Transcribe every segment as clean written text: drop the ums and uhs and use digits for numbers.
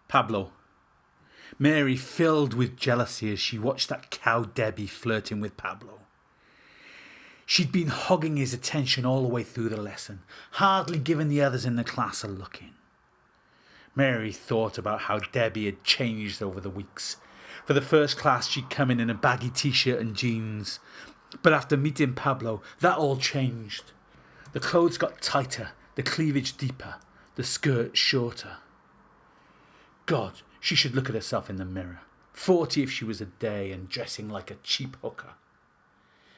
Pablo. Mary filled with jealousy as she watched that cow Debbie flirting with Pablo. She'd been hogging his attention all the way through the lesson, hardly giving the others in the class a look in. Mary thought about how Debbie had changed over the weeks. For the first class, she'd come in a baggy t-shirt and jeans. But after meeting Pablo, that all changed. The clothes got tighter, the cleavage deeper, the skirt shorter. God, she should look at herself in the mirror. 40 if she was a day and dressing like a cheap hooker.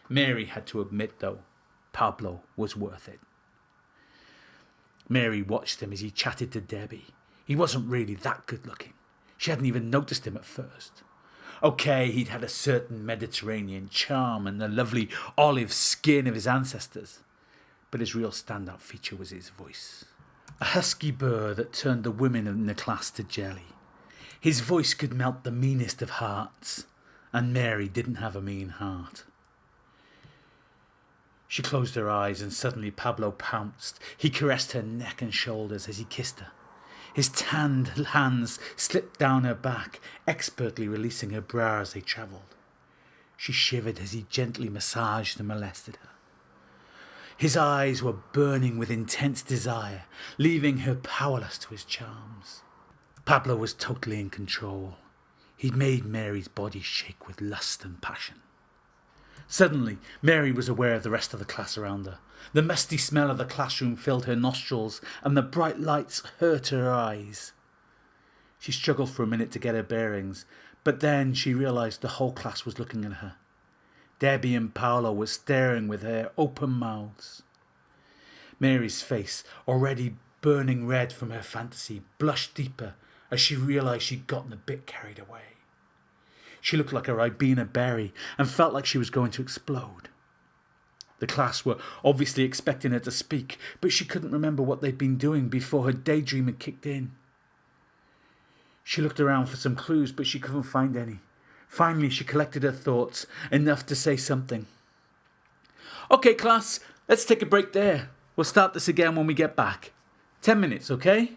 Mary had to admit, though, Pablo was worth it. Mary watched him as he chatted to Debbie. He wasn't really that good looking. She hadn't even noticed him at first. Okay, he'd had a certain Mediterranean charm and the lovely olive skin of his ancestors. But his real standout feature was his voice. A husky burr that turned the women in the class to jelly. His voice could melt the meanest of hearts, and Mary didn't have a mean heart. She closed her eyes and suddenly Pablo pounced. He caressed her neck and shoulders as he kissed her. His tanned hands slipped down her back, expertly releasing her bra as they travelled. She shivered as he gently massaged and molested her. His eyes were burning with intense desire, leaving her powerless to his charms. Pablo was totally in control. He'd made Mary's body shake with lust and passion. Suddenly, Mary was aware of the rest of the class around her. The musty smell of the classroom filled her nostrils, and the bright lights hurt her eyes. She struggled for a minute to get her bearings, but then she realised the whole class was looking at her. Debbie and Paolo were staring with their open mouths. Mary's face, already burning red from her fantasy, blushed deeper as she realised she'd gotten a bit carried away. She looked like a Ribena berry and felt like she was going to explode. The class were obviously expecting her to speak, but she couldn't remember what they'd been doing before her daydream had kicked in. She looked around for some clues, but she couldn't find any. Finally, she collected her thoughts, enough to say something. Okay, class, let's take a break there. We'll start this again when we get back. 10 minutes, okay?